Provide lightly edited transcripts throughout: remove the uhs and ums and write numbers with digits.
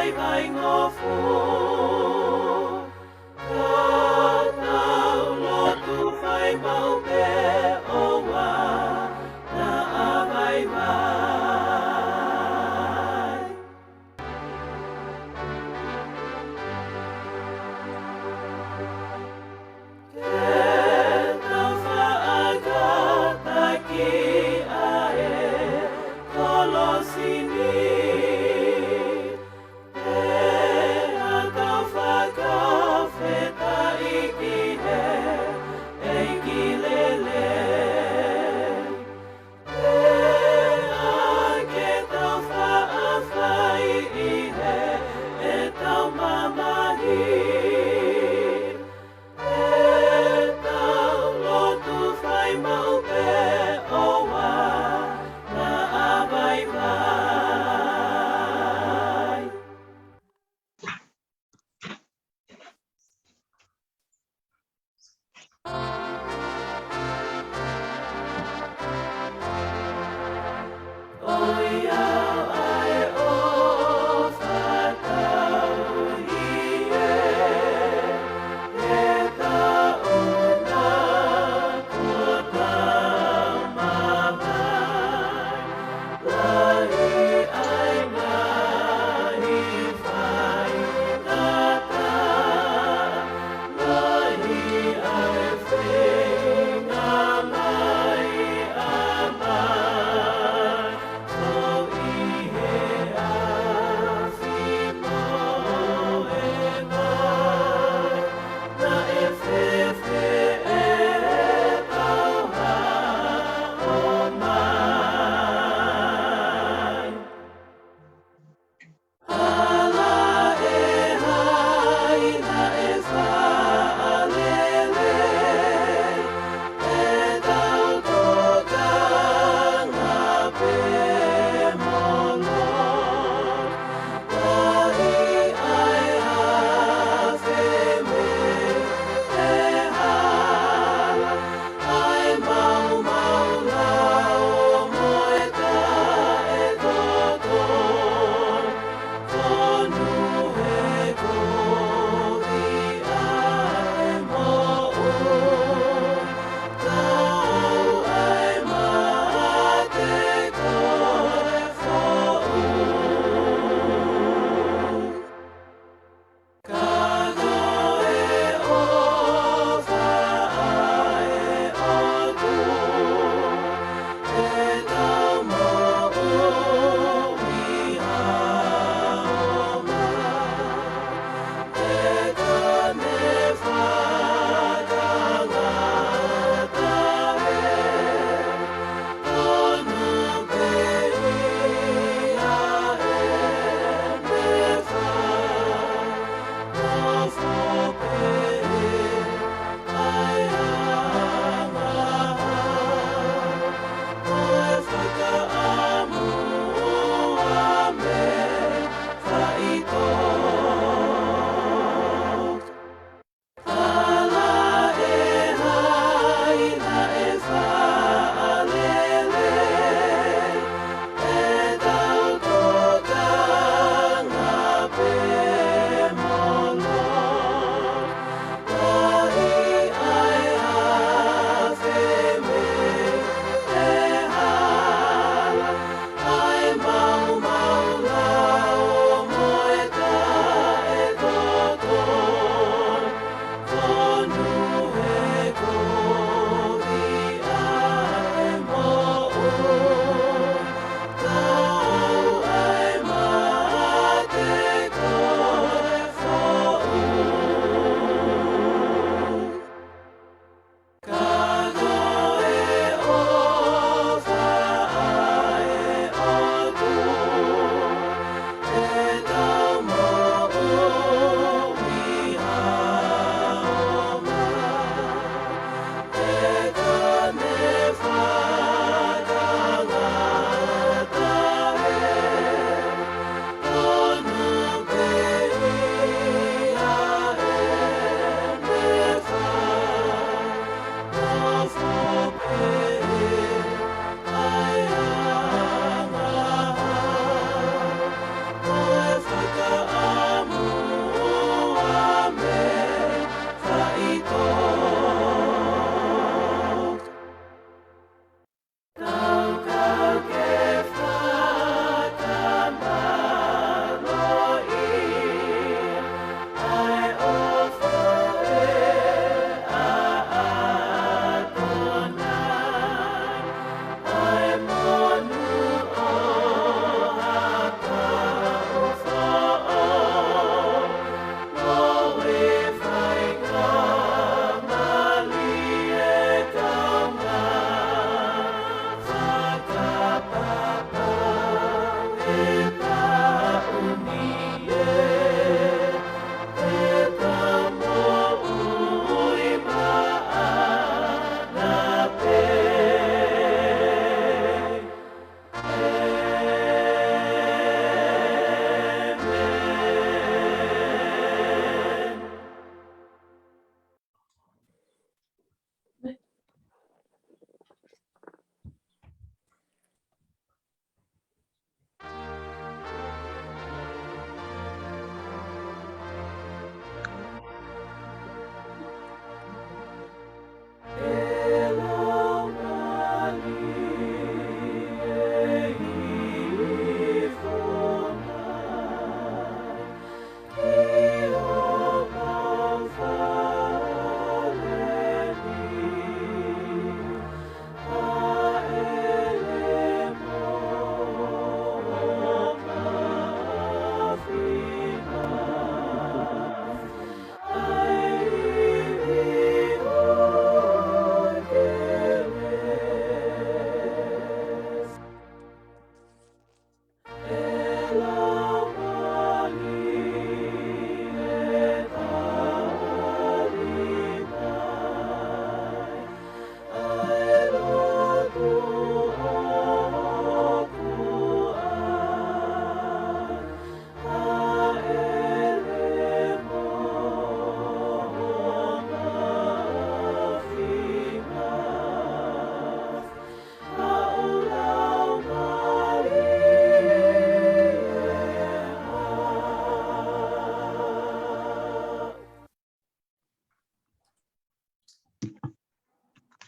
Vai, vai, ngofo.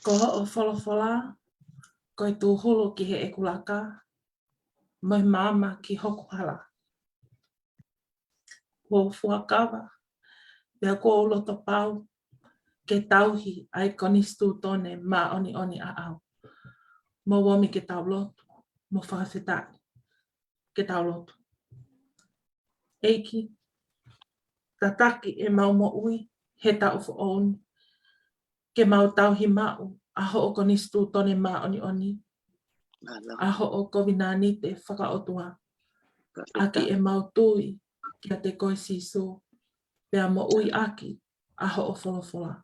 Ko o wholofola, ko i tū holo ki he ekulaka, mai mama ki hoku hala. Ko fuakawa, pia ko o loto pau, ke tauhi ai konistu tone ma oni oni a au. Mo wami ke tau lotu, mo whakawhetai, ke tau lotu. Eiki, tataki e mau mo ui, he tau whaoni, ke mau tauhi mau, aho o konistu tone ma oni oni, aho o kovinani te whakaotua. Aki e mau tui kia te koe siso, pea mo ui aki, aho o wholofola.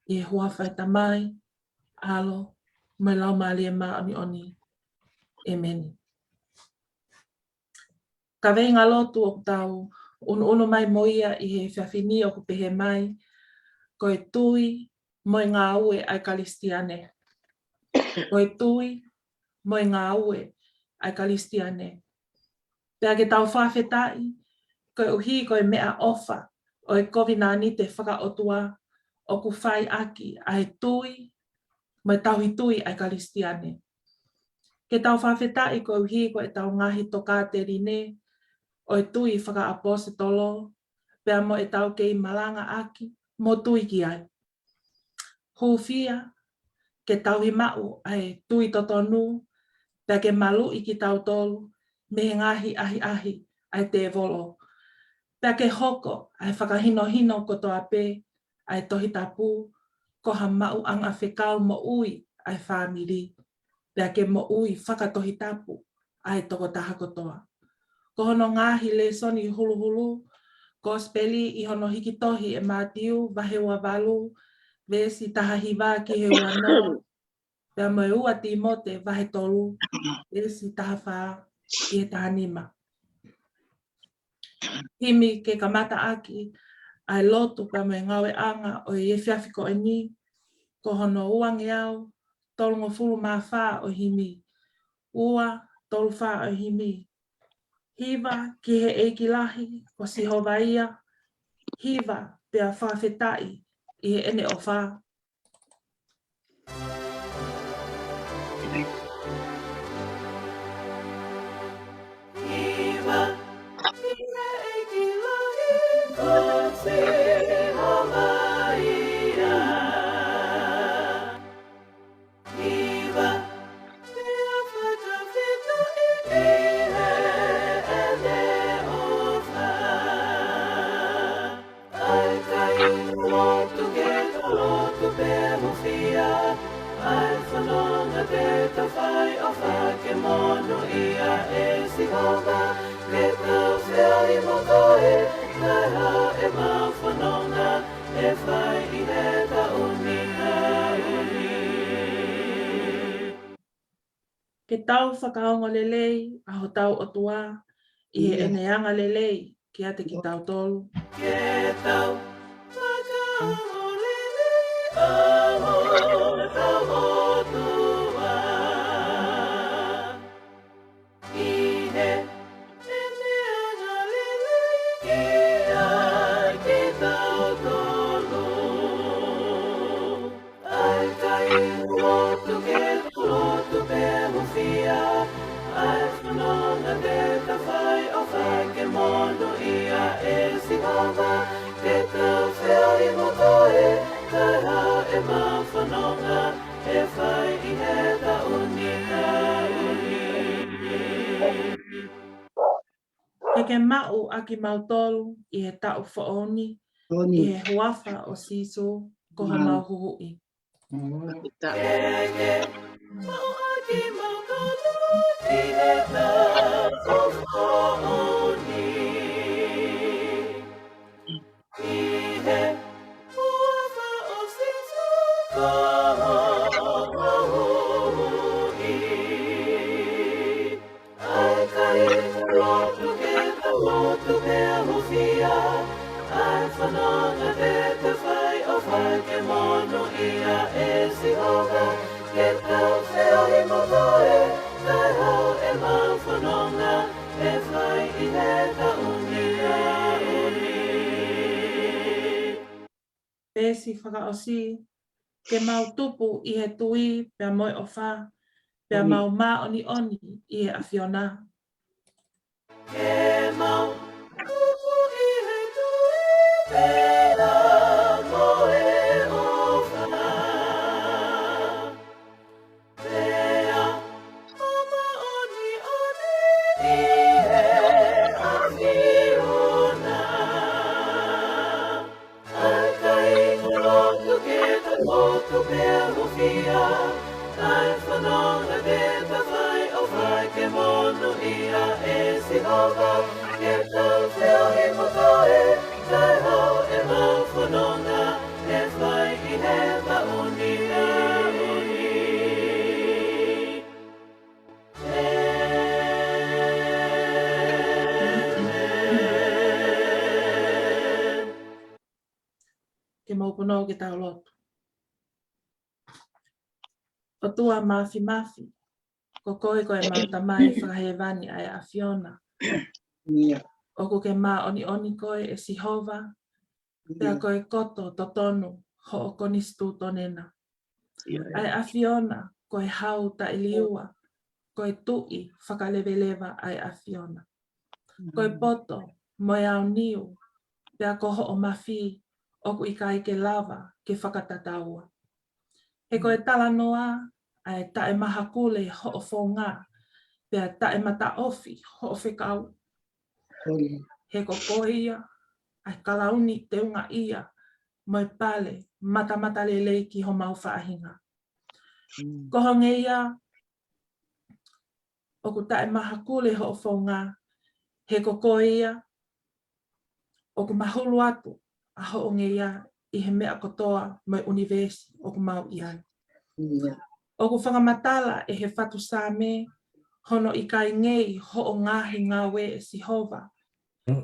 I e hua whai tamai, alo, mai lau maali e maa oni oni, e meni. Ka vei ngā lotu o tau, unu mai moia i he whiawhini o ku pehe mai, koe tui, moi ngā ue ai kalistiane. Koe tui, moi ngā ue ai kalistiane. Pea ke tau whawhetai, koe uhi koe mea ofa, o e kovinani te whakaotua, o ku whai aki ai tui, mai tauhi tui ai kalistiane. Ke tau whawhetai koe uhi koe tau ngahi toka te rine, o e tui whakaapose tolo, pea mo e tau kei malanga aki, mo tui ki ai. Hūwhia, ke tauhi mau ai tui totonu, pea ke malu i ki tau tolu, me he ngahi ahi ahi ai te volo. Pea ke hoko ai whakahino hino kotoa pe, ai tohi tapu, koha mau anga whekau mo ui ai whamiri. Pea ke mo ui whakatohi tapu ai toko taha kotoa. Ko hono ngāhi le soni hulu hulu, gospeli i hono hiki tohi e mātiu, wahe ua walu, vesi taha hiwa ki he ua noa. Pea mai ua ti mote wahe tolu, vesi taha wha ki he taha nima. Himi ke kamata aki, ai lotu pea mai ngawe anga o e whiawhiko e ni, ko hono uangi au, tolungo fulu maa wha o himi. Ua, tolu wha o himi. Hiva ki he eiki lahi, ko sihowa ia. Hiva pea whawhetai i he ene o wha. Hiva ki he eiki lahi, ko sihowa ia. Hiva pea whakawhetai i he ene o wha. Ai kai lotu ke lotu pe mofia, ai whanonga te tawhai o whake mono ia e sihowa, ke tau whia i mokoe, kai ha e mau whanonga, e whai i he tauni tauni. Ke tau whakaongo lelei, aho tau o tua, i he eneanga lelei, kia te ki tau tolu. Ke tau whakaongo lelei, aho tau o tua. I he eneanga lelei, kia ki tau tolu. Ai kai lotu ke lotu pe mofia, ai whanonga te tawhai o whake mono ia e sihowa, ke tau whia i mokoe, kai ha e mau whanonga, e whai i he tauni tauni. Ke mau aki mau tolu i he tau whaoni, i he huafa o siso, koha mau huhui. Ke mau aki mau tolu i he tau whaoni. I he huafa o siso, koha mau huhui. Ai kai lotu ke lotu pe mofia, ai whanonga te whai o whake mono ia e sihowa, ke tau whia i mokoe, kai hau e mau whanonga, e whai i he tauni tauni. Pesi whakaosi, Ke mau tupu I he tui pia moi o wha. Pia mau ma oni oni I he awhiona. Ke mau tupu I he tui pia moi o wha. Pia ama oni oni I he awhiona. Ai kai ngolotu ke te motu pia hufia. Ai whanonga te tawhai o whai ke monu ia e sihova. Ke tau whio I motoe, tai hau e mau whanonga. E whai I he mauni e uni. Ke maupono ke tau lotu. O tua mafi mafi. Ko koe koe mau tamai whakahewani ai a Fiona. O ko ke mā oni oni koe e Sihova. Pea koe koto totonu ho o konistu tonena. Ai a Fiona koe hau ta iliua. Koe tui whakalewelewa ai a Fiona. Koe poto moe au niu. Pea ko ho o mafi o ku I kai ke lava ke whakatataua. He koe tala noa ai tae maha kule ho o whonga. Pea tae mata ofi ho o whekau. He ko ia, ai kalauni te unga ia, moi pale, mata mata lelei ki ho mau whaahinga. Kohonge ia, o ku tae maha kule ho o whonga, he ko ia, o ku mahulu atu, a ho o nge ia, I he mea kotoa moi universi o ku mau iai. O ku whangamatala e he whatu sāme, hono I kai ngei ho o ngahi ngawe e Sihova.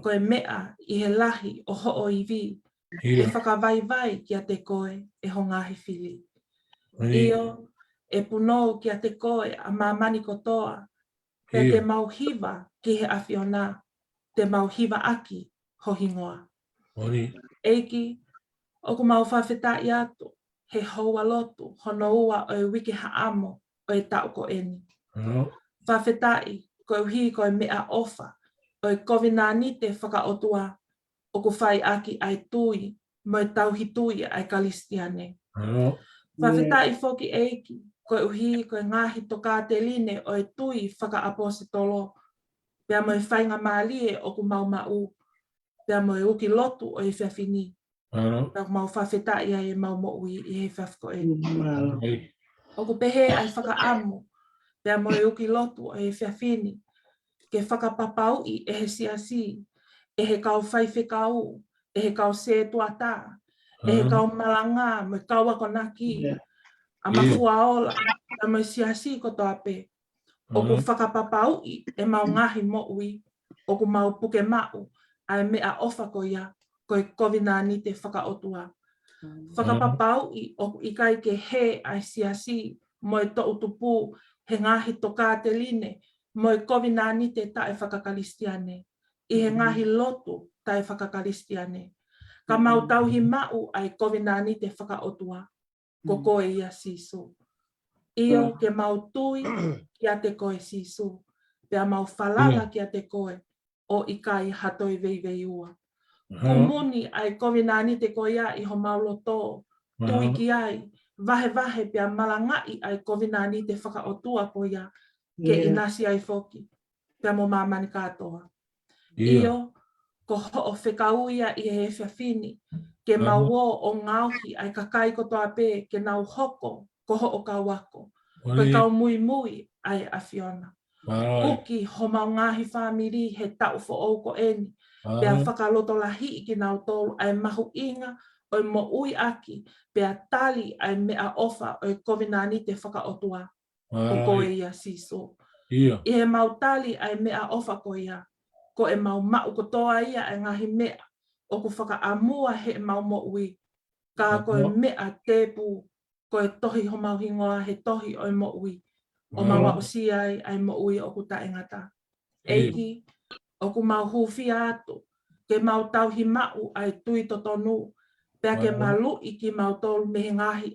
Koe mea I he lahi o ho o iwi, e whakawaiwai kia te koe e ho ngahi whili. Io e punou kia te koe a mamani kotoa, pia te mauhiwa ki he awhiona, te mauhiwa aki ho hingoa. Eiki, o ku mau whawhetai atu, he houa lotu, hono ua o e wiki haamo o e tau ko eni. Whawhetai, koe uhi koe mea ofa, o e kovina ni te whakaotua, o ku whai aki ai tui, mo e tauhi tui ai kalistiane. Whawhetai whoki eiki, koe uhi koe ngahi toka te line o e tui whakaapositolo, pia mo e whainga maalie o ku mau mau, pia mo e uki lotu o e whiawhini. Pia mau whawhetai ai e mau moui I he whiawhko e. O ku pehe ai whakaamu, pia mo e uki lotu o e whiawhini, ke whakapapau I e he siasi, e he kau whaiwhekau, e he kau se tuata, e he kau malanga, me kau akonaki, a mafua ola, a me siasi koto ape. O ku whakapapau I e mau ngahi moui, o ku mau puke mau, ai mea ofa ko ia, koe kovina ni te whakaotua. Whakapapau I o ku ikai ke he ai siasi, mo e to utupu, he ngahi toka te line, mo e kovina ni te tae whakakalistiane. I he ngahi lotu tae whakakalistiane. Ka mau tauhi mau ai kovina ni te whakaotua. Ko koe ia sisu. Io ke mau tui kia te koe sisu. Pea mau whalala kia te koe o ikai hatoi veivei ua. Kumuni ai kovina ni te koe ia I ho mau loto. Tui ki ai. Vahe vahe pea malangai ai kovina ni te whakaotua ko ia. Ke inasi ai foki. Pea mo mamani katoa. Io, ko ho o whekauia I he whiawhini, ke mau o ngauhi ai kakai kotoa pē, ke nau hoko, ko ho o kawako. Koe kau mui mui ai a Fiona. Uki ho mau ngahi whamiri he tau fo o ko eni, pea whakaloto lahi ki nau tolu ai mahu inga o mo ui aki, pea tali ai mea ofa o kovina ni te whakaotua o koe ia siso. I he mau tali ai mea ofa ko ia, ko e mau mau kotoa ia e ngahi mea, o ku whakaamua he mau mo ui, ka koe mea tepu, koe tohi ho mau hingoa he tohi o mo ui, o maua o si ai mo ui o ku taengata. Eiki, o ku mau huwhi atu, ke mau tauhi mau ai tui totonu, Pea ke malu I ki mautolu me ngahi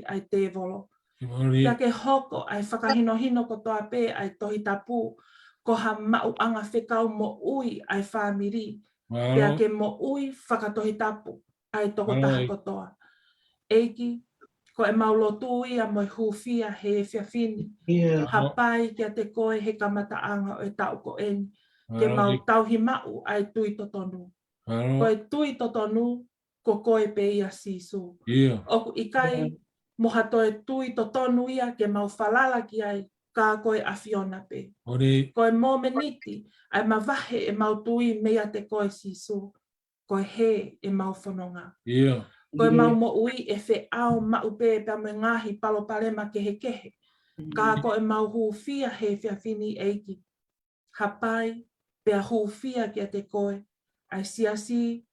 ai te volo. Pea ke hoko ai whakahino kotoa pe ai tohi tapu ko ha mau anga whekau mo ui ai whamiri. Pea ke mo ui whakatohi tapu ai toko taha kotoa. Eiki, ko e maulotu ia mo huwhia he whiawhini. Hapai kia te koe he kamataanga o e tau ko eni. Ke mau tauhi mau ai tui totonu. Ko e tui totonu ko koe pe ia sisu. Oku ikai moha toe tui totonu ia ke mau whalala ki ai ka koe a Fiona pe. Koe mō meniti ai mawahe e mau tui mea te koe sisu. Koe he e mau whanonga. Koe mau mo ui e whe au mau pe pia me ngahi palo palema kehe. Ka koe mau huwhia he whiawhini eiki. Hapai pia huwhia kia te koe. Ai siasi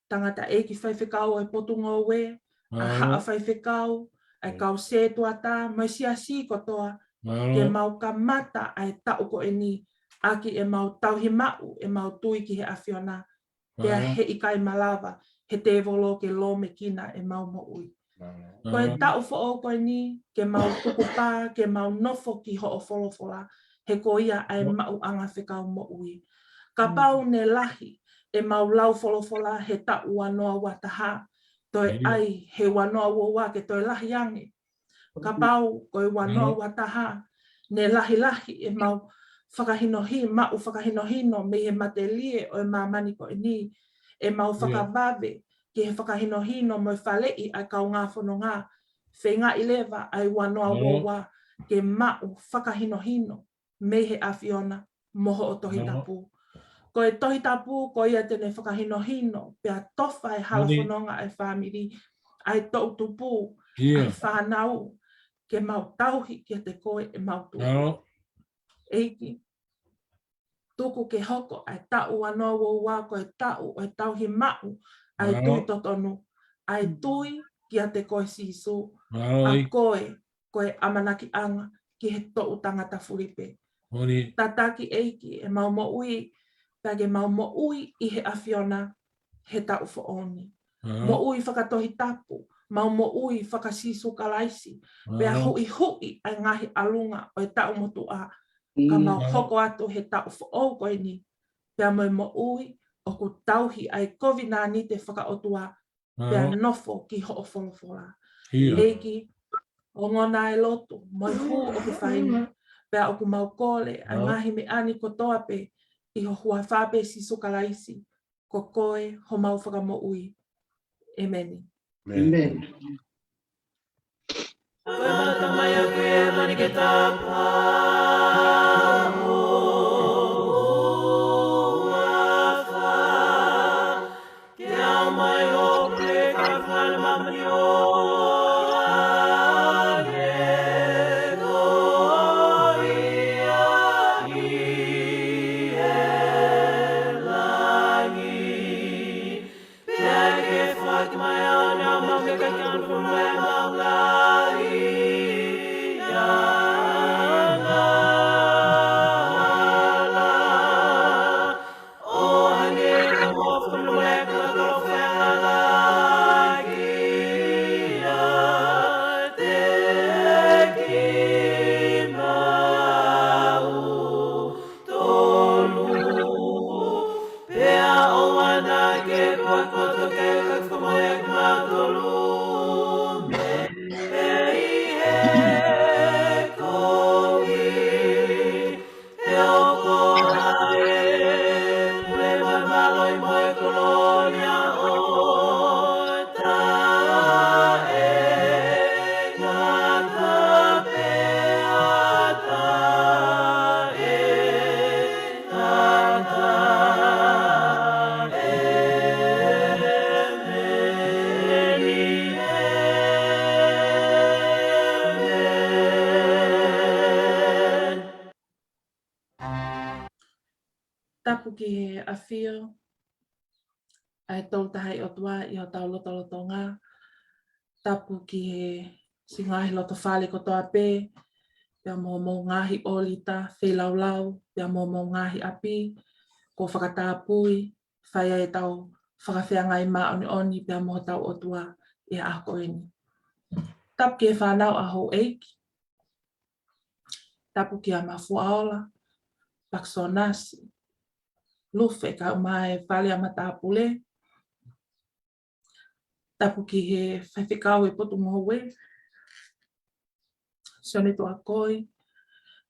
tangata eiki whaiwhekau e potunga oe. A haa whaiwhekau. Ai kau se tuata. Mai siasi kotoa. Ke mau ka mata ai tau ko e ni. Aki e mau tauhi mau e mau tui ki he a Fiona. Pea he ikai malawa. He te volo ke lo me kina e mau mo ui. Koe tau fo koe ni, ke mau tukupa, ke mau nofo ki ho o wholofola, he ko ia ai mau anga whekau mo ui. Ka pau ne lahi, e mau lau wholofola he tau wanoa wataha, toi ai he wanoa woa ke toi lahi ange. Ka pau koe wanoa wataha, ne lahi e mau mau whakahinohino me he matelie o e mamani ko e ni, e mau whakavave, ki he whakahinohino mo whalei a kau ngā whanonga, whenga I lewa ai wanoa woa ke mau whakahinohino me he a Fiona moho o tohi tapu. Ko e tohi tapu ko ia tene whakahinohino pia tofa e hala whanonga ai whamiri, ai tau tupu, ai whanau, ke mau tauhi ki te koe e mau tupu. Eiki, tuku ke hoko ai tau wanoa woa ko e tau o e tauhi mau, ai tui totonu, ai tui kia te koe sisu, a koe amanaki anga ki he tou tangata furipe. Tataki eiki e mau mo ui, pake mau mo ui I he a Fiona he tau fooni. Mo ui whakatohi tapu, mau mo ui whakasisu kalaisi, pea hui ai ngahi alunga o e tau motu a, ka mau hoko atu he tau fo'o koe ni, pea mo ui o ku tauhi ai kovina ni te whakaotua, pea nofo ki ho o wholofola. Eiki, o ngona e lotu, moi hu o ku whaini, pea o ku mau kole, a ngahi me ani kotoa pe, I ho hua whape si sukalaisi, ko koe ho mau whakamo ui. Amen. Amen. Tamaya kuye maniketa Tapu ki he awhio, ai tau tahai o tua I o tau loto ngā. Tapu ki he si ngahi loto whale kotoa pē, pia mō ngahi olita, whelaulau, pia mō ngahi api, ko whakatāpui, whai e tau whakawhiangai mā oni pia moho tau o tua e a koeni. Tapu ki e whanau a hou eiki. Tapu ki a mafuaola, paksonasi, lufe ka umae whale a matapule. Tapu ki he whaiwhikau e potu moho we. Sione tu a koi.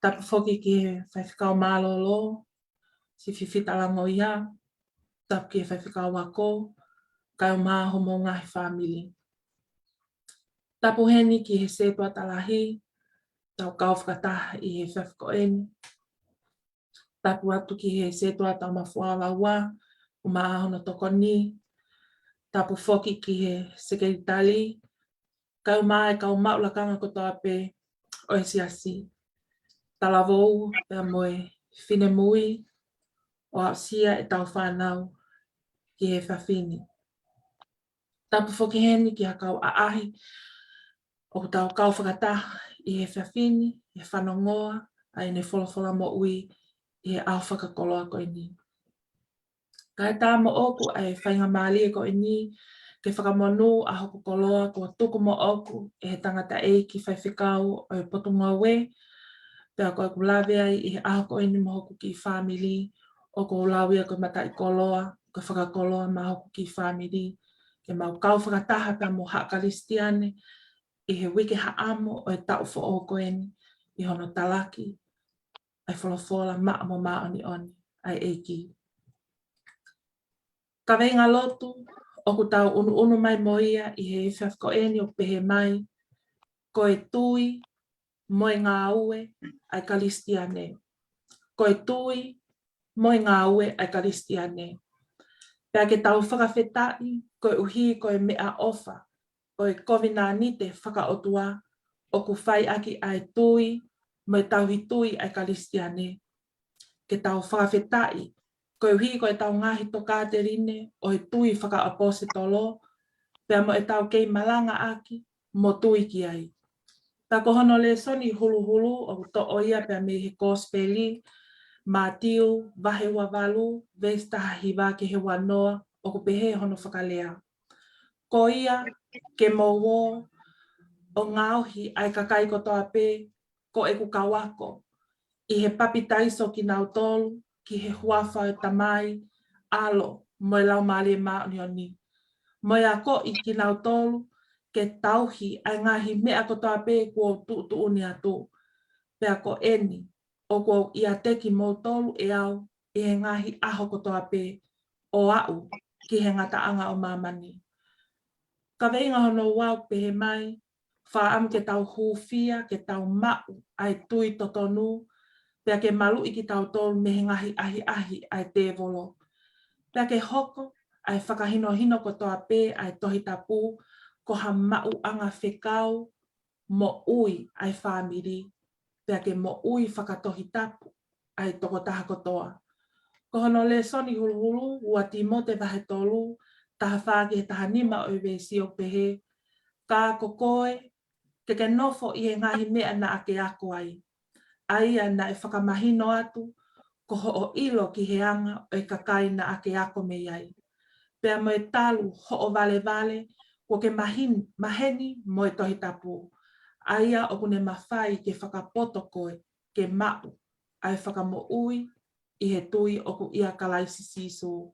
Tapu whoki ki he whaiwhikau mālolo, si whiwhita lango ia. Tapu ki he whaiwhikau a ko, kai umā homo ngahi whamili. Tapu heni ki he setua talahi, tau kau whakataha i he whaiwhikoeni. Tapu atu ki he setua tau mafuala ua, umā hono tokoni. Tapu whoki ki he sekeritali, kai umā e kau maulakanga kotoa pe o e siasi. Talavou pia moe whine mui, o au sia e tau whanau ki he whawhini. Tapu whoki heni ki ha kau aahi, o tau kau whakataha i he whawhini, he whanongoa, ai ne wholawhola mo ui i he au whakakoloa koe ni. Kai tā mo oku ai whainga māli e koe ni, ke whakamonu a hoko koloa kua tuku mo oku e he tangata e ki whaiwhikau o e potunga we, pia koe ku lawe ai i he aho koe ni mo hoku ki whamili, o ko lawe a koe mata i koloa, koe whakakoloa ma hoku ki whamili, ke mau kau whakataha pia mo haakalistiane, i he wike haamo o e tau fo o koe ni, i hono talaki, ai wholawhola maa mo maa oni oni, ai eiki. Ka venga lotu, oku tau unu mai moia i he whawhikoeni o pehe mai, koe tui, moi ngā ue, ai kalistiane. Koe tui, moi ngā ue, ai kalistiane. Pea ke tau whakawhetai, koe uhi koe mea ofa, koe kovina ni te whakaotua, oku whai aki ai tui, moi tau hi tui ai kalistiane. Ke tau whakawhetai, koe uhi koe tau ngahi toka te rine, o he tui whakaapose tolo, pea mo e tau kei malanga aki, mo tui ki ai. Ta kohono le soni hulu hulu o to oia pea me he kospeli, mātiu, wahe wa walu, vesta hiwa ke he wanoa, o ko pehe hono whakalea. Ko ia, ke mowo, o ngauhi ai kakai kotoa pe, ko e ku kawako. I he papitaiso ki nau tolu, ki he huafa e tamai, alo, moe lau maale maa ni. Moe a ko i ki nau tolu, ke tauhi ai ngahi mea kotoa pe kua tu uni atu. Pea ko eni, o kua ia teki mou tolu e au, e he ngahi aho kotoa pe, o au, ki he ngataanga o mamani. Ka veinga hono wau pehe mai, wha am ke tau hūwhia, ke tau mau, ai tui totonu, pea ke malu i ki tau tolu me he ngahi ahi ai te volo. Pea ke hoko, ai whakahino hino kotoa pe, ai tohi tapu, ko ha mau anga whekau, mo ui ai whamiri, pea ke mo ui whakatohi tapu, ai toko taha kotoa. Ko hono le soni hulu hulu, ua timo te wahe tolu, taha whāke he taha nima o iwe si o pehe, ka kokoe, ke nofo i he ngahi mea na ake ako ai. Aia na e whakamahino atu, ko ho o ilo ki he anga o e kakai na ake ako me iai. Pea mo e talu ho o vale vale, ko ke maheni mo e tohi tapu. Aia o kune mawhai ke whakapoto koe, ke mau, ai whakamo ui, i he tui o ku ia kalaisi siso.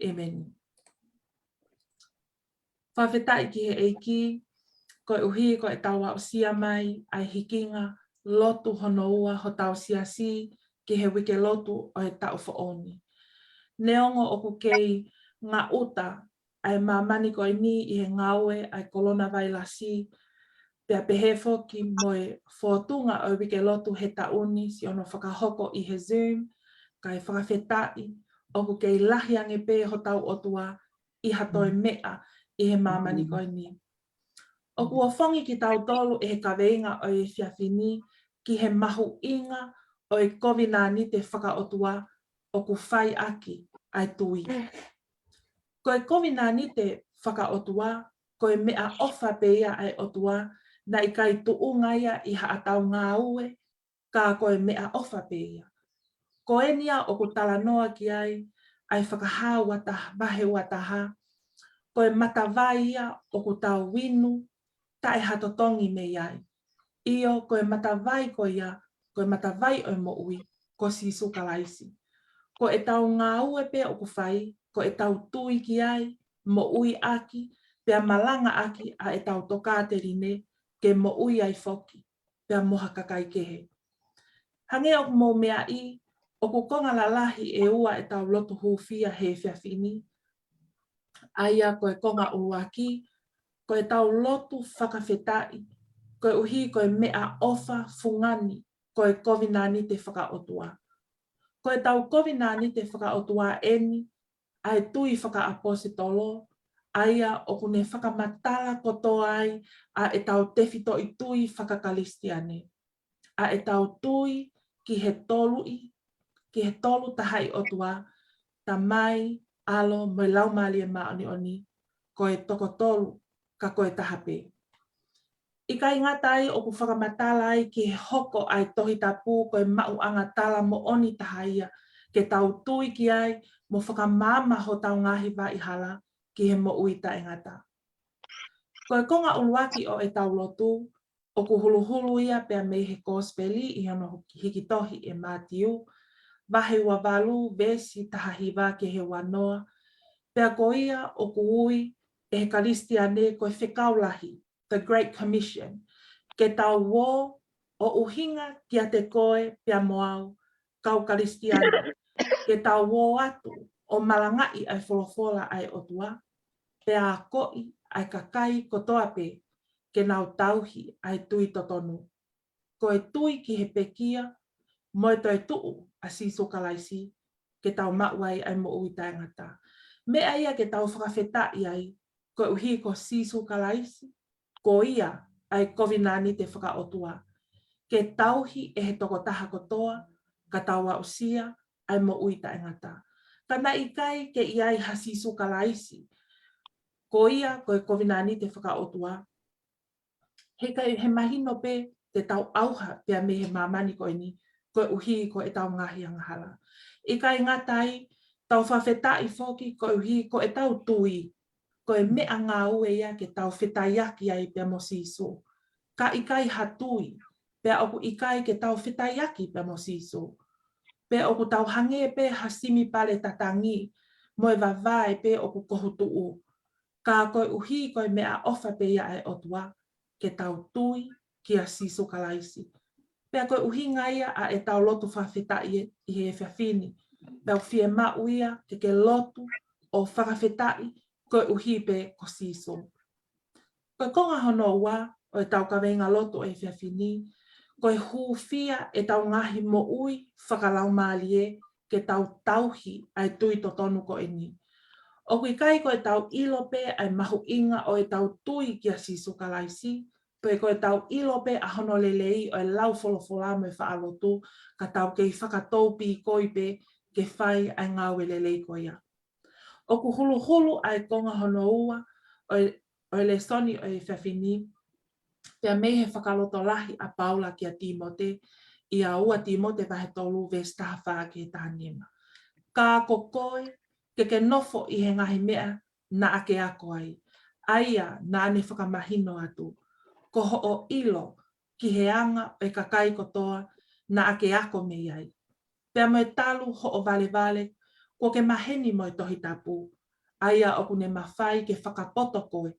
Amen. Whawhetai ki he eiki, koe uhi koe taua o sia mai, ai hikinga, lotu hono ua ho tau siasi, ki he wike lotu o he tau whaoni. Neongo o ku kei ngā uta, ai mamani koe ni i he ngaue, ai kolona vai lasi, pea pehe foki moe whotunga o wike lotu he tauni, si ono whakahoko i he Zoom, kai whakawhetai, o ku kei lahi ange pe ho tau otua, i hatoi mea i he mamani koe ni. O kua whangi ki tau tolu e he kaweinga o e whiawhini, ki he mahu inga o e kovina ni te whakaotua o ku whai aki ai tui. Ko e kovina ni te whakaotua, ko e mea ofa pe ia ai otua, na i kai tuunga ia i haatau ngā ue, ka ko e mea ofa pe ia. Ko e nia o ku tala noa ki ai whakahā wataha, wahe wataha, koe matawai ia o ku tau winu, ta e hatotongi me iai. Io koe matawai ko ia, koe matawai o mo ui, ko sisu kalaisi. Ko e tau ngā ue pe o ku whai, ko e tau tui ki ai, mo ui aki, pea malanga aki a e tau toka te rine, ke mo ui ai foki, pea moha kakai kehe. Hange o mo mea I, o ku konga lalahi e ua e tau lotu huwhia he whiawhini. Aia koe konga uaki, koe tau lotu whakawhetai, koe uhi koe mea ofa fungani, koe kovinani te whakaotua. Koe tau kovinani te whakaotua eni, ai tui whakaapositolo, aia o kune whakamatala kotoa ai, a e tau tewhito I tui whakakalistiane. A e tau tui ki he tolu tahai otua, ta mai, alo, moi laumali e maoni oni, koe toko tolu, ka koe tahape. I kai ngatai o ku whakamatala ai ki he hoko ai tohi tapu koe mauanga tala mo oni tahaia, ke tau tui ki ai, mo whakamama ho tau ngahi wa I hala, ki he mo uita e ngata. Koe konga uluaki o e tau lotu, o ku hulu ia pia mei he gospeli I ano hiki tohi e Matiu, wahe wa walu vesi tahahiwa ke he wanoa, pia ko ia o ku ui e he kalistiane koe whekaulahi, the Great Commission, ke tau wo o uhinga ki a te koe pia moau, kau kalistiane, ke tau wo atu o malangai ai wholofola ai otua, pia a koi ai kakai kotoa pe, ke nau tauhi ai tui totonu. Koe tui ki he pekia, moi toi tuu a siso kalaisi, ke tau mauai ai mo ui taingata. Me aia ke tau whakawhetai ai, koe uhi ko siso kalaisi, ko ia ai kovinani te whakaotua. Ke tauhi e he toko taha kotoa, ka tau a usia ai mo ui taingata. Kana ikai ke iai ha siso kalaisi, ko ia koe kovinani te whakaotua. He mahino pe te tau auha pia me he mamani koe ni, koe uhi ko e tau ngahi angahala. I kai ngatai, tau whawhetai whoki koe uhi ko e tau tui, koe mea ngā ue ia ke tau whetaiaki ai pia mo siso. Ka ikai hatui, pia oku ikai ke tau whetaiaki pia mo siso. Pia oku tau hange pe hasimi pale tatangi, moe wawai pe oku kohutuu. Ka koe uhi koe mea ofa pe ia e otua, ke tau tui ki a siso kalaisi. Pea koe uhi ngaia a e tau lotu whawhetai I he whiawhini. Pea whie mau ia ke lotu o whakawhetai koe uhi pe ko siso. Koe konga hono ua o e tau kawenga lotu e whiawhini, koe huwhia e tau ngahi mo ui whakalau maalie ke tau tauhi ai tui totonu ko e ni. O kui kai ko e tau ilo pe ai mahu inga o e tau tui ki a siso kalaisi, pe ko e tau ilo pe a hono lelei o e lau wholofola me whaalotu, ka tau kei whakataupi koi pe ke whai ai ngāwe lelei ko ia. O ku hulu ai konga hono ua o e le soni o e whiawhini, pia mei he whakaloto lahi a Paula ki a Timote, I a ua Timote vahe tolu vestaha wha ke tānima. Ka kokoe, ke nofo I he ngahi mea na ake ako ai. Aia na ane whakamahino atu. Ko ho o ilo ki he anga o e kakai kotoa na ake ako me iai. Pea mo e talu ho o vale, ko ke maheni mo e tohi tapu. Aia o kune mawhai ke whakapoto koe,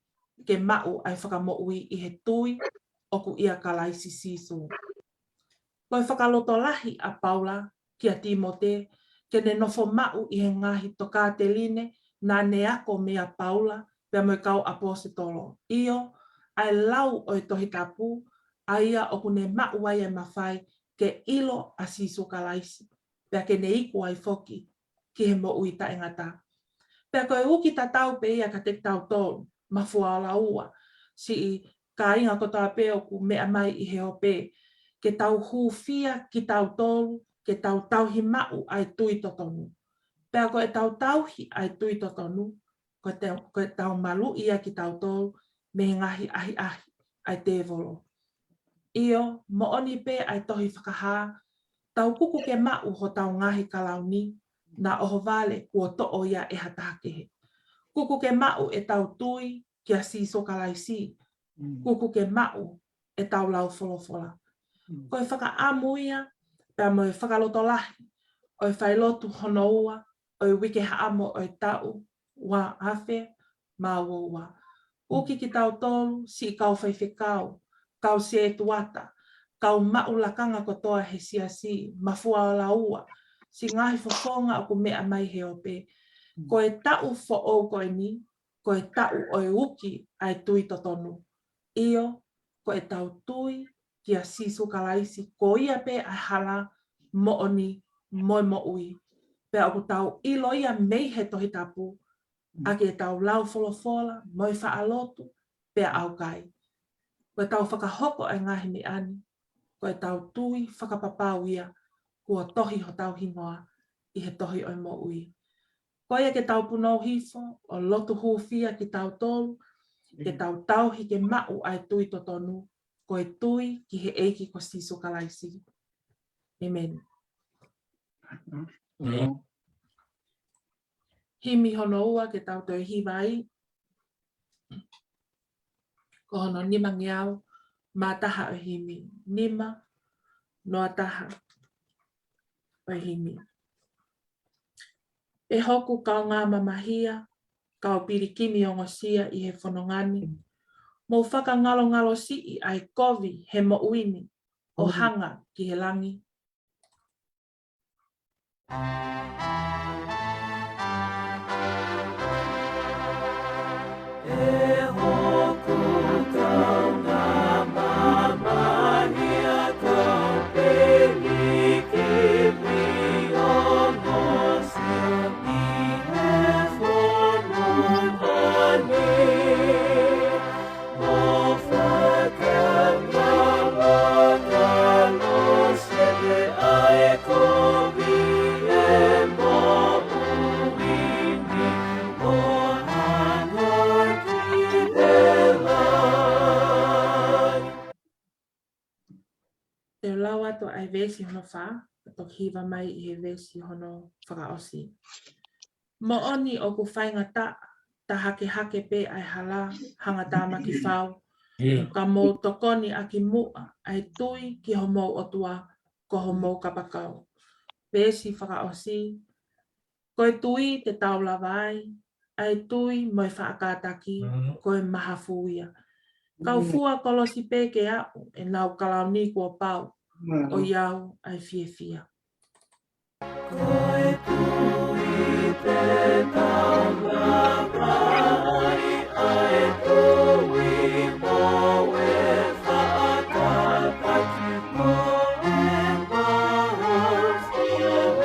ke mau ai whakamoui I he tui o ku ia kalaisi siso. Koe whakaloto lahi a Paula ki a Timote, ke ne nofo mau I he ngahi toka te line, na ne ako me a Paula, pia mo e kau apostolo. Io, ai lau o e tohi tapu, aia o kune mau ai e mawhai, ke ilo a siso kalaisi, pia ke ne iku ai foki, ki he mo ui taingata. Pia koe uki ta tau pe ia ka te tau tō, mafua ala ua, si ka inga kotoa pe o ku mea mai I he o pe, ke tau huwhia ki tau tōru, ke tau tauhi mau ai tui totonu. Pea koe tau tauhi ai tui totonu, koe tau malu ia ki tau tōru, me ngahi ahi ai te volo. Io, mo oni pe ai tohi whakaha, tau kuku ke mau ho tau ngahi kalauni, na oho vale kua to'o ia e hatakehe. Kuku ke mau e tau tui ki a siso kalaisi. Kuku ke mau e tau lau folofola. Ko e whaka amuia, pēr mo e whakaloto lahi, o e whailotu honoua, o e wike haamo o e tau, wa awhe, mā woua. Uki ki tau tolu, si kau whaiwhekau, kau se e tuata, kau mau lakanga kotoa he siasi, mafua o laua, si ngahi fofonga o ku mea mai he ope. Ko e tau fo o koe ni, ko e tau o e uki ai tui totonu. Io, ko e tau tui, ki a sisu kalaisi, ko ia pe a hala, mooni, moi mo ui. Pe aku tau ilo ia mei he tohi tapu, ake e tau lau folofola, moi whaalotu, pe au kai. Ko e tau whakahoko ai ngahi ni ani, ko e tau tui whakapapau ia, kua tohi ho tau hingoa, i he tohi o mo ui. Ko ia ke tau punou hifo, o lotu huwhia ki tau tolu, ke tau tauhi ke mau ai tui totonu, ko e tui ki he eiki ko siso kalaisi. Amen. Himi hono ua ke tau toi hiwai, ko hono nima ngiau, mā taha o himi. Nima, noa taha o himi. E hoku kau ngā mamahia, kau pirikimi o ngosia i he whanongani. Mō whaka ngalo si i ai kovi he mo uini o hanga ki he langi. Te lawa to ai vesi hono wha, to hiwa mai i he vesi hono whakaosi. Mo oni o ku whainga ta hake pe ai hala, hanga tā maki whau. Ka mō tokoni a ki mua, ai tui ki ho mō otua, ko ho mō kapakau. Vesi whakaosi, koe tui te tau lawai, ai tui moi whaakataki, koe maha fuia. Kau fua kolosi pe ke au, e nau kalau ni kua pau, o iau ai fia. Koe tui te tau lawai, ai tui mo e whaakataki, mo e maha fuia.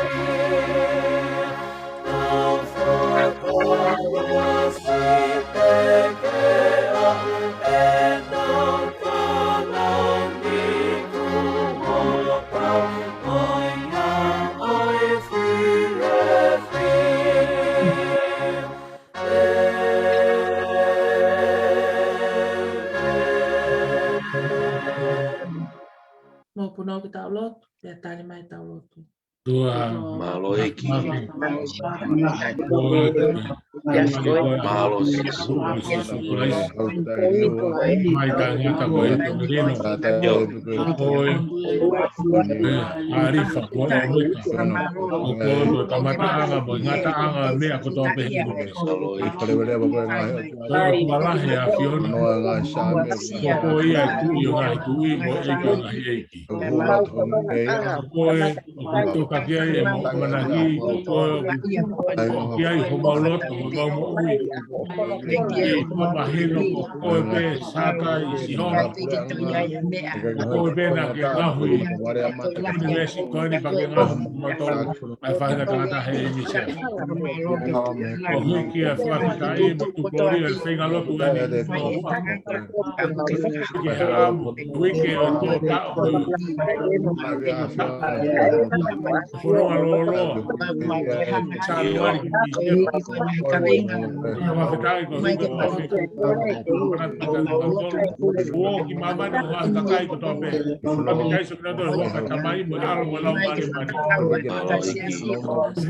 Kau fua kolosi pe ke au, Mau puno ki tau lotu, te tani mai tau lotu. Malo eki. Malo sisu. Mai tangata ko ito rino. Arifa ko mika. Ko tamata anga bo ngata anga me ako to pe. Malah ya fiona. Ko ia tu yo ngai tu i mo eka ngai eki. Ko to kakia e mo manaki ko kia i ho mauloto mo mo ui. Ko mahino ko pe saka i sihona. Ko pe na ke ngahui. Ni vesi ko ni pa ke ngahu moto ai whainga tangata he emisea. Ko hui kia whakata i mo tu pori e whainga lotu ane no whako. Ke ha amu, hui ke o tō tau hui. Fono alolo. Saluari ki Mafetai ko hibe o ki mama no ha takai ko tope. Abi kai so kendo ho ka tamai mo alo mo lau mare mare.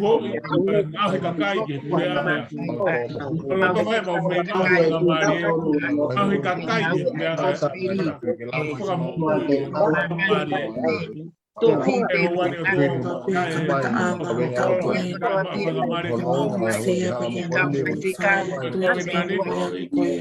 Ho ngahi ka kai ki pure ame. Lo to mai mo me no ka mare. Ngahi ka kai ki pure ame. Ko mo mare. Tu e wani o tu kai mata anga o tau ko e o fea ko e o fai tu e te ko e ko e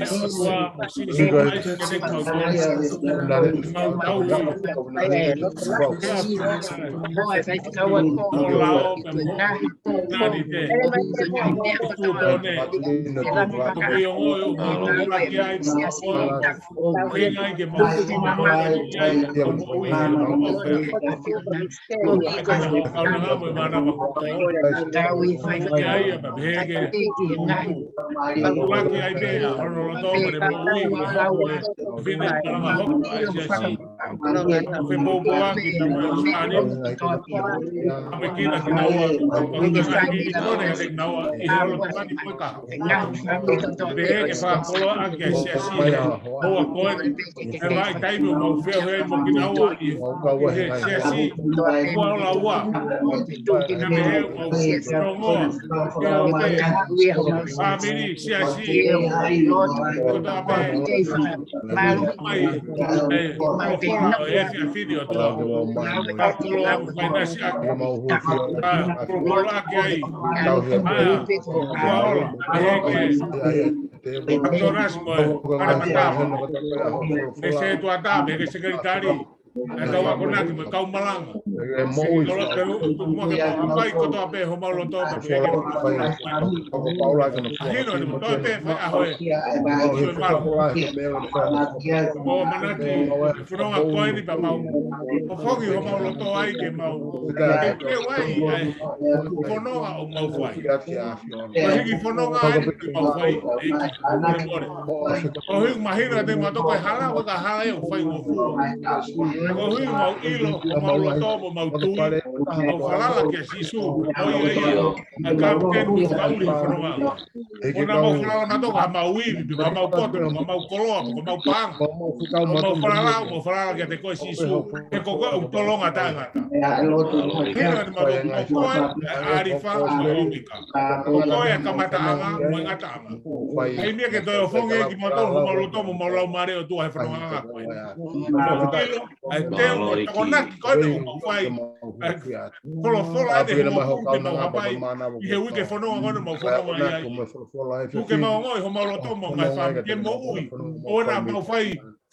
Então agora que me cau malanga.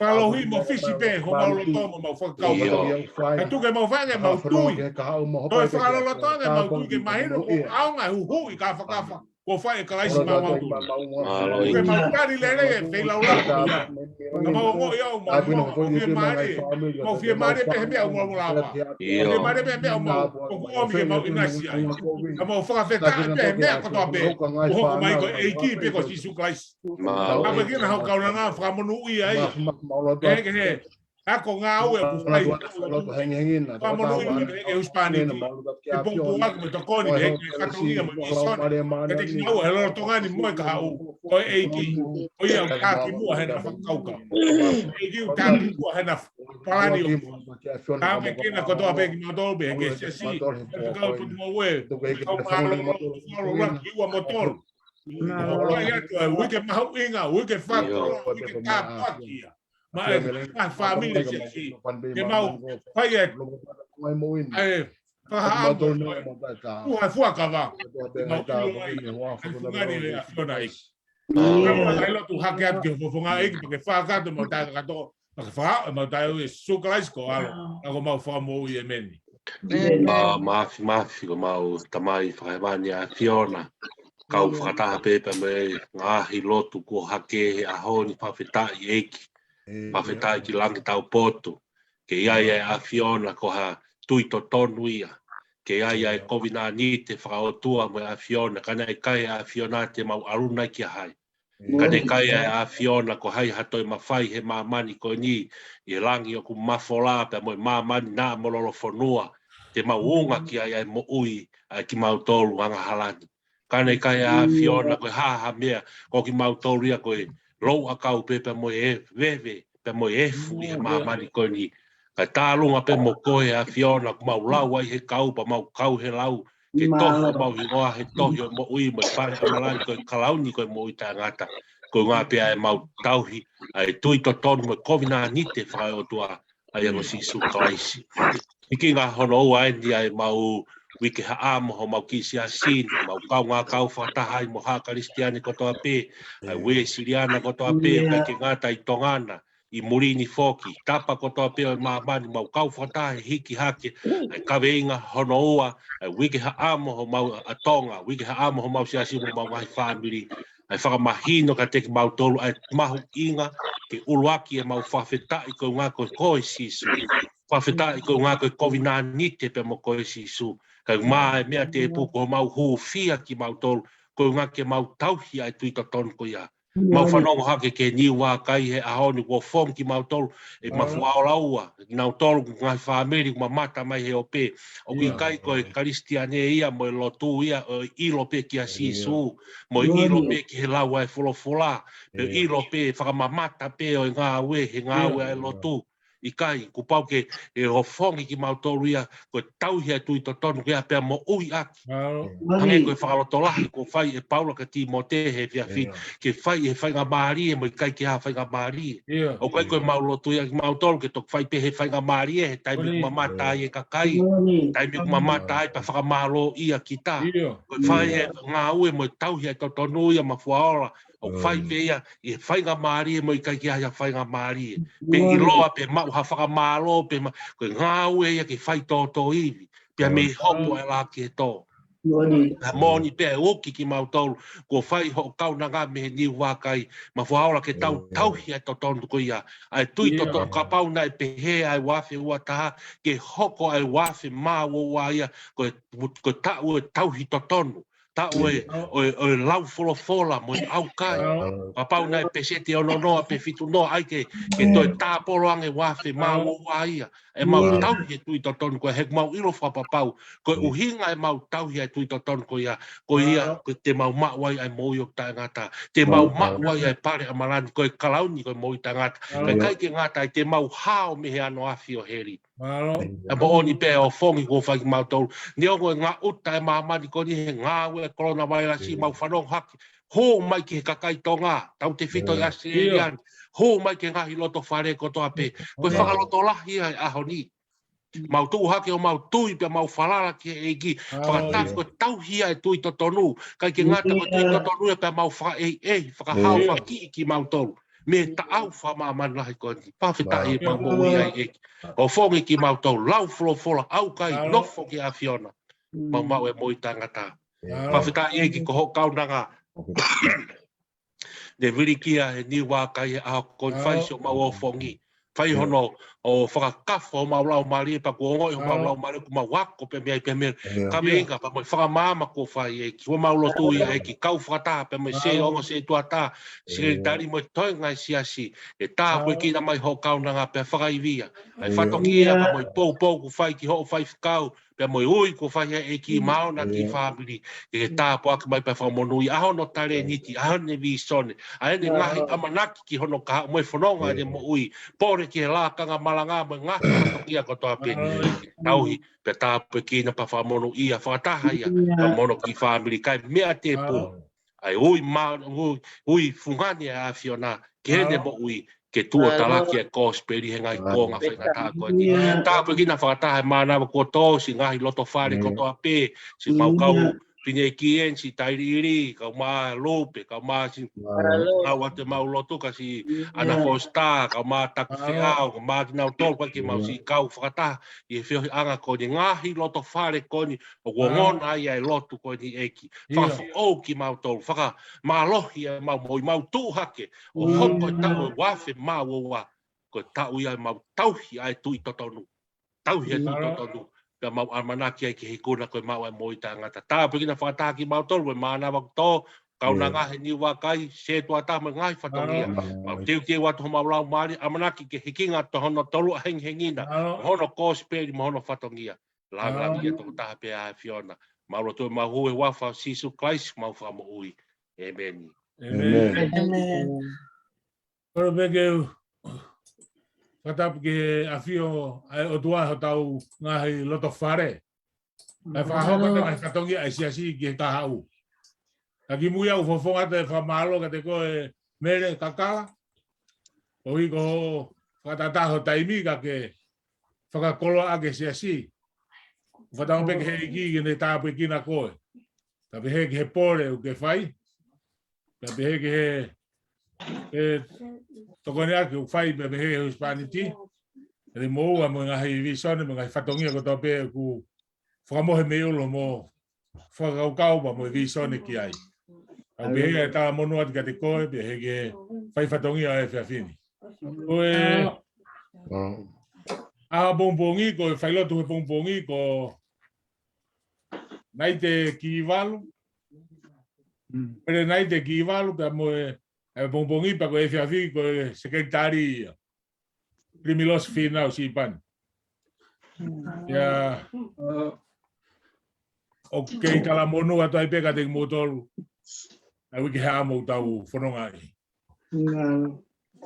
Falohi mo fisi pe ho mau lo tomo mau fakau. Tu ke mau fange mau tui. Toi falo lo tomo mau tui ke mahino ko aunga hu I ka fa ko fa e kala isi mau. Ke mau tari lele fe la ula. Mau mo yo mau fie mare pe me mau la. Ke mare pe me mau ko mi mau inasi. Mau fa fe ta pe me ko to be. Ko mai ko eiki pe ko sisu klais. Apa kina ho ka na fa mo nu I ai. Ako nga uwe kufai pamono e Hispanic e pongo ako to koni e katonia mo son e te nga uwe lo to ngani mo ka u o eiki o ia ka ki mo hena fakauka e ki ka ki mo hena palani ka me kina ko to ape ki mo do be ke si ka to mo we ka ma lo ra ki wa motor no ia to we ke ma inga we ke fa we ke ka pakia mas a família aqui que mal vai é o foi acabar aí lá tu hackeado que vou falar aí porque faz cada montar cada faz montar o suclais com algo mal famo e meni Mafi mau tamai whaevani a Fiona kau whakataha pepa me ngahi lotu ko hake a honi whawhetai eki Mawhetai ki langi tau poto, ke iaia a Fiona ko ha tui to tonu ia, ke iaia e kovina nite whakaotua mo a Fiona, kana e kai a Fiona te mau aruna ki hai. Kana e kai a Fiona ko hai hatoi mawhai he mamani ko ni, I langi o ku mafola pe mo mamani na mololo whanua, te maunga ki ai mo ui ai ki mautolu anga halani. Kane kai a Fiona koe ha mea ko ki mautolu ia koe lou akau pe mo e veve pe mo e fu i mamani koe ni. Kai tālunga pe mo koe a Fiona ko maulau ai he kau pa mau kau he lau ke tohi mau hingoa he tohi o mo ui mo pare amalani koe kalauni koe mo ui tā ngata. Koe ngā pia e mau tauhi ai tui to tonu mo kovina nite whakai o tua ai ango sisu kalaisi. Iki ngā hono o ai ni ai mau wike ha amo ho mau kisi a sin, mau kau ngā kau whatahai mo ha karistiani kotoa pē, ai we siriana kotoa pē, kai ke ngāta i tongana, i murini foki, tapa kotoa pē o mamani, mau kau whatahai hiki hake, ai kawe inga hono oa, ai wike ha amo ho mau atonga, wike ha amo ho mau siasi mo mau ngai whamiri, ai whakamahino ka teki mau tolu, ai mahu inga, ke uluaki e mau whawhetai ko ngā koe sisu, whawhetai ko ngā koe kovina nite pe mo koe sisu, kai mai mea te puko mau hu fia ki mau tolu, ko ngā ke mau tauhi ai tuita tonu ko ia. Mau whanongo hake ke niwa kai he ahoni ko fong ki mau tolu, e mawhua o laua, nau tolu ngai whameri ma mata mai he o pe, o ki kai koe karistiane ia mo lotu ia, o ilo pe ki a sisu, mo ilo pe ki he laua e wholofola, pe ilo pe whakamamata pe o ngā ue, he ngā ue ai lotu. I kai, ku pau ke e ho fongi ki mautolu ia, koe tauhi ai tui to tonu, kia pia mo ui aki. Hange koe whakaloto lahi, ko whai e Paula ka Timote he fia fi, ke whai e whai ngā maari e mo i kai ke ha whai ngā maari e. O kai koe maulotu ia ki mautolu, ke tok whai pe he whai ngā maari e, he taimi ku mamata ai e kakai, taimi ku mamata ai pa whakamalo ia ki ta. Koe whai e ngā ue mo i tauhi ai to tonu ia ma fuaola, o whai pe ia, i whai ngā maari e mo i kai ke ha whai ngā maari e. Pe i loa pe mau ha whakamalo, pe koe ngā ue ia ki whai tō iwi, pia me hopo e la ki e tō. Na moni pe e oki ki mautolu, ko whai ho kau na ngā me he niu wakai, ma whaola ke tauhi ai to tonu ko ia, ai tui to ka pau na e pe he ai wafe ua taha, ke hoko ai wafe mā ua ia, ko ta ue tauhi to tonu. Ta ue o lau fola mo au kai. Ka pau na e pe sete o noa pe fitu noa ai ke toi tā polo ange wafe mā ua ia. E mau tauhi e tui to tonu ko he mau ilo whapapau. Ko uhinga e mau tauhi e tui to tonu ko ia. Ko ia te mau mawai ai moi o ta ngata. Te mau mawai ai pare amalani ko e kalauni ko moi ta ngata. Kai ke ngata ai te mau hao me he ano afi o heri. E mo oni pe o fongi ko whai mau tolu. Ni ongo e ngā uta e mamani ko ni he ngā ue korona vairasi mau whanong haki. Ho mai ki he kakai tō ngā. Tau te whito i Australian. Ho mai ke ngahi loto whare ko toa pe. Koe whakaloto lahi ai aho ni. Mau tū hake o mau tui pe mau whalala ki e ki. Whakatafi ko tauhi ai tui to tonu. Kai ke ngata ko tui to tonu e pe mau whakahau whaki ki mau tolu. Me ta au whamaman lahi ko ni. Pawhita e pa mo ui ai eki. O whongi ki mau tolu. Lau whola au kai nofo ki a Fiona. Mau e moi tangata. Pawhita e eki ko ho kaunanga. Ne wirikia he niwa kai e aho kon whaisio mau o whongi. Whai hono o whakakafo o mau lau maari e pa ko ongoi o mau lau maari ku mau wako pe mea i pe mea. Ka me inga pa moi whakamama ko whai e ki. Wa mau lotu ia e ki kau whakata pe moi se ongo se tuata. Se tari moi toi ngai siasi. E tā koe ki na mai ho kaunanga pe whakaivia. Ai whatokia pa moi pou ku whai ki ho whai whakau. Pe moi ui ko whai e ki maona ki whabiri. E tā po aki mai pe whamonui. Aho no tare niti, aho ne vi sone. Aho ne ngahi amanaki ki hono ka moi whanonga e mo ui. Pore ki he la kanga malanga mo ngahi whatokia ko toa pe. Tauhi pe tā po ki na pa whamonu ia whataha ia. Pa mono ki whabiri kai mea te po. Ai ui fungani a Fiona. Kene mo ui. Ke tua talaki e kosperi he ngai konga whainga tā koe ni. Tā koe kina whakataha e mānawa kua tō, si ngahi loto whare kotoa pē, si mau kau pine kien, si tairiri, kau mā lope, kau mā si au ate mau loto, ka si ana fosta, kau mā taku whiau, kau mā ki nau tolu, ki mau si kau whakataha, i e whiohi anga koe ni, ngahi loto whare koe ni, o kua ngona ai ai lotu koe ni eki. Whakawhau ki mau tolu, whaka mālohi e mau moi, mau tūhake, o hoko e tau e wafe mā wawa, koe tau ia mau tauhi ai tui totonu, tauhi ai tui totonu. Ka mau amanaki ai ki hikuna koe mau ai moi tā ngata. Tā pekina whakataha ki mau tolu, e mānawa tō, kau na ngahe ni wakai, se tua tā me ngai whatongia. Mau teu ke watu mau lau maari, amanaki ke hikinga to hono tolu hengina, hono kōsperi mo hono whatongia. Langa ia tō taha pe a Fiona. Mauro tō mahu e wafa Sisu Christ mau wha ui. Amen. Amen. Pero peke katap ke afio o tua ho tau ngahi loto whare. Ai whahoka te ngai katongi ai siasi ki tahau. Aki muia u fofonga te whamalo ka te koe mere kakala. O hiko whatataho taimi ka ke whakakolo ake siasi. Whatau peke he iki ki ne tāpu i kina koe. Ka pehe ki he pore u ke whai. Ka pehe ki he tokone ake u whai pe pehe he Hispaniti. Ele moua mo ngahi visone mo ngahi whatongia ko tō pe ku whakamohe me ulo mo whakaukau pa mo visone ki ai. Au pehe e tā mono ati ka te koe pehe ki he whai whatongia e whiawhini. Koe a bongbongi ko whailotu he bongbongi ko nai te kiwalu. Pere nai te kiwalu ka mo e bongbongi pa ko e whiawhini ko e sekretari Primilos Finau Sipan. Ya okay kala mono ato ai peka te motoru. Ai wiki hea mo tau whanonga i.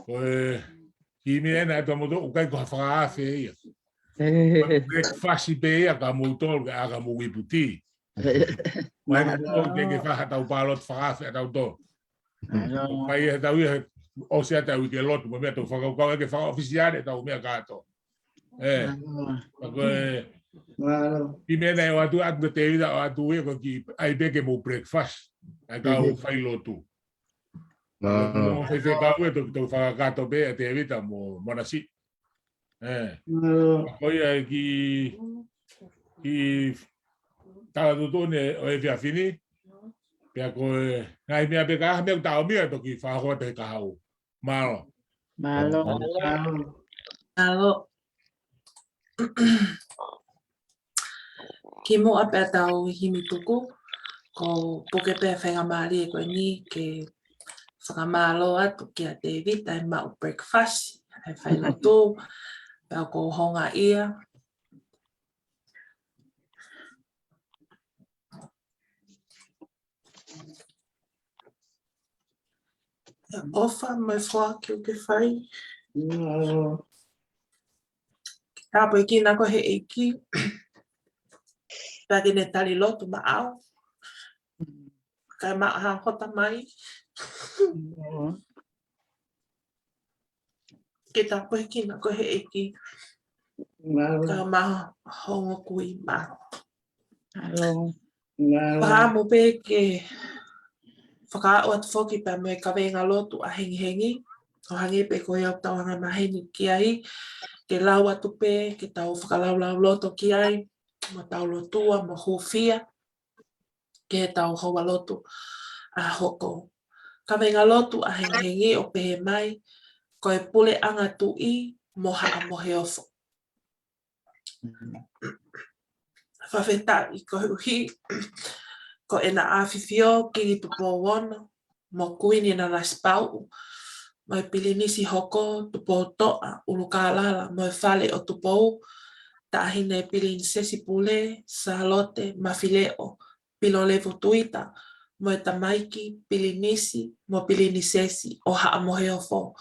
Koe kimi ena ato moto ukai ko hawhakaafe ia. Breakfast i pe ia ka motoru ka aga mo wiputi. Mai motoru ke whaha tau palot whakaafe atau to. Mai e tau ia o se ata wiki lotu mo mea tau whakaukau e ke whakaofisiare tau mea kato. Koe kimi ena e o atu atu te vida o atu e ko ki ai peke mo breakfast. Ai kau whai lotu. Mo whai whekau e tau whakakato pe te evita mo monasi. Koe ai ki tala tutone o e whiawhini. Pea koe ngai mea pe kaha mea tau mea toki whahoa te kahau. Malo. Ki mo a pea tau himi tuku, ko poke pea whenga maari e koe ni ke whakamalo atu ki a David ai mau breakfast, ai whailotu, pea ko honga ia. Ofa mai whoa ki o ke whai. Tāpo i kina ko he eiki. Pea kene tali lotu ma au. Kai maa hota mai. Ke tāpo i kina ko he eiki. Ka maha hongo kui ma. Paha mo pe ke whaka o atu whoki pia me ka wenga lotu a hengi hengi. O hangi pe ko iau tau hanga maheni ki ai. Ke lau atu pe, ke tau whakalau lau loto ki ai. Mo tau lotua, mo hufia. Ke tau hoa lotu a hoko. Ka wenga lotu a hengi hengi o pehe mai. Ko e pule anga tu i mo haa mo he ofo. Whawheta i ko hui. Ko e na awhiwhio ki i tupo wono. Mo kuini na raspau. Mo e pilinisi hoko tupo toa ulu kālala. Mo e whale o tupo. Ta ahine e pilin sesi pule, salote, mawhileo. Pilo levu tuita. Mo e tamaiki, pilinisi, mo pilinisesi o haa mo he ofo.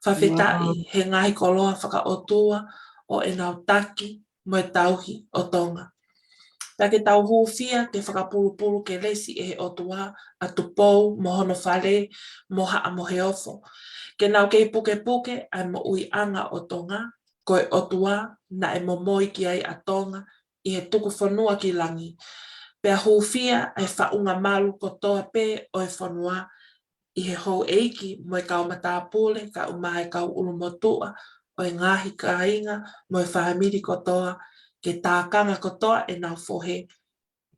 Whawheta i he ngahi koloa whakaotua o e nau taki mo e tauhi o tonga. Pea ke tau hufia ke whakapurupuru ke lesi e he otua a tupou mo hono whale mo haa mo he ofo. Ke nau kei puke puke ai mo ui anga o tonga ko e otua na e momoi ki ai a tonga i he tuku whanua ki langi. Pea hufia ai whaunga malu kotoa pe o e whanua i he hou eiki mo e kau matapule ka umai kau ulumotua o e ngahi ka inga mo e whahamiri kotoa ke tākanga kotoa e nau fohe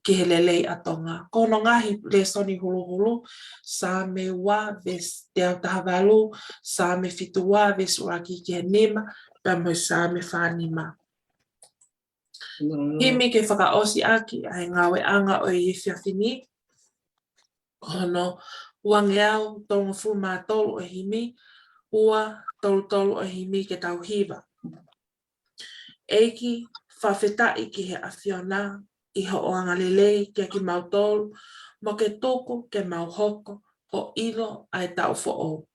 ki he lelei a tonga. Kono ngahi le soni hulu hulu, sa me wa ves te au tahavalu, sa me fitu wa ves uraki ki he nima, pea mo sa me whanima. Himi ke whakaosi aki ai ngawe anga o i whiawhini. Hono uangeau tonga fu mātolu o himi, ua tolu tolu o himi ke tau hiva. Eiki whawhetai ki he awhiona, i ho o angalelei kia ki mautolu, mo ke toko ke mauhoko, o ilo ai tau fo'o.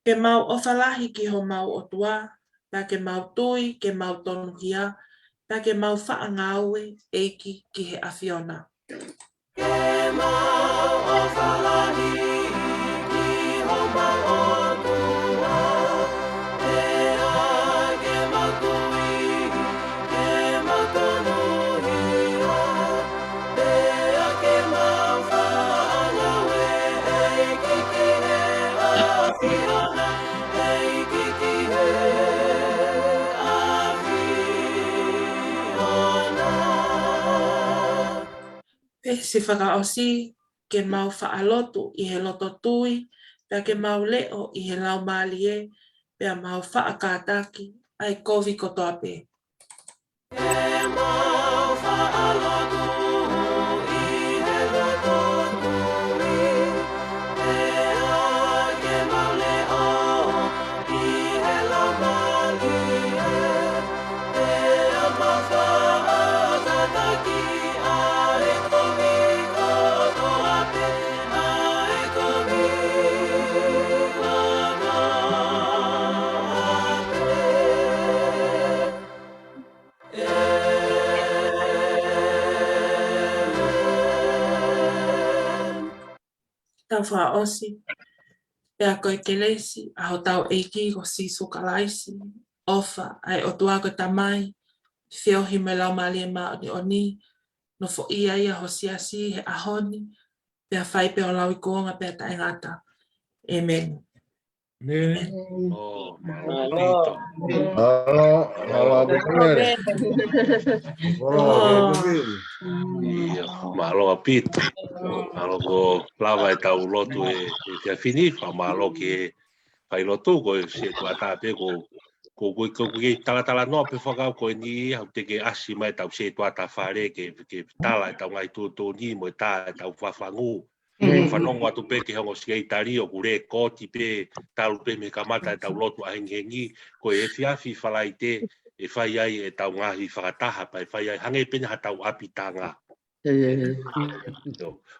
Ke mau o whalahi ki ho mau o tua, pa ke mau tui, ke mau tonu hia, pa ke mau whaangaue eiki ki he awhiona. Ke mau o whalahi ki ho mau o tua, e a ke mau tui, ke mau tonu hia, e a ke mau whaangaue eiki ki he awhiona. Se whakaosi ke mau whaalotu i he loto tui, pia ke mau leo i he lau malie, pia mau whaakataki ai kovi kotoa pe. Ke mau whaalotu i he loto tui, pia ke mau leo i he lau malie, pia mau whaakataki ai kovi kotoa pe, ai kovi kotoa pe. Tau whaosi, pea koe kelesi, aho tau eiki ko sisu kalaisi, ofa ai o tuako tamai, whiohi me lau malie maa ni oni, no fo ia ia ho siasi he ahoni, pea whai pea o lau i kuonga pea tae ngata. Amen. Amen. Oh, malo pito. Malo pito. Malo ko lava e tau lotu e fia fini, malo ke pai lotu ko se tu ata pe ko tala no pe foka ko ni au te ke asi mai tau se tu ata fare ke tala tau ngai tu ni mo ta tau fafangu. Whanongo atu pe ke hongo siei tari o kure koti pe tau pe me kamata e tau lotu a hengengi ko e fiafi whalai te e whai ai e tau ngahi whakataha pa e whai ai hange pena ha tau apitanga.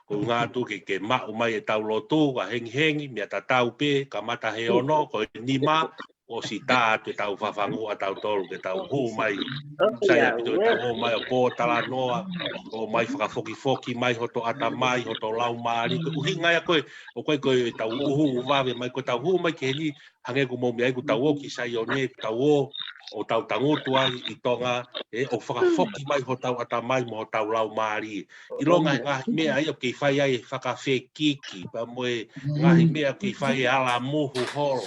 Ko ngā tu ke mao mai e tau lotu a hengi mea ta tau pe kamata he ono ko e nima o si tā te tau whawhangu a tau tolu ke tau hu mai sai a pito e tau hu mai o pō tala noa o mai whakafoki mai hoto ata mai hoto lau maari ko uhi ngai a koe o koe tau uhu wawe mai ko tau hu mai ke ni hange ku momi ai ku tau o ki sai o ne tau o tau tangutu ai i tonga e o whakafoki mai ho tau ata mai mo tau lau maari i longa ngā mea ai o kei whai ai whakawhekiki pa moe ngā mea kei whai ala muhu horo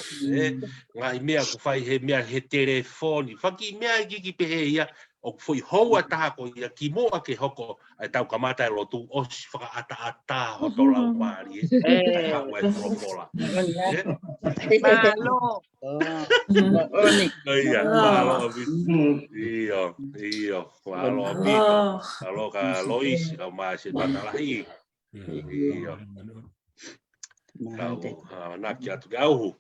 ngā mea ku whai he mea he telefoni whaki mea i kiki pehe ia o foi hoa taha ko ia ki moa ke hoko ai tau kamata e lotu o si whakaata hoto lau maari e hau e propola Malo. Ia, malo iyo, malo apito, malo ka Lois, ka maasi patalahi. Iyo, tau, nak jatuh jauh.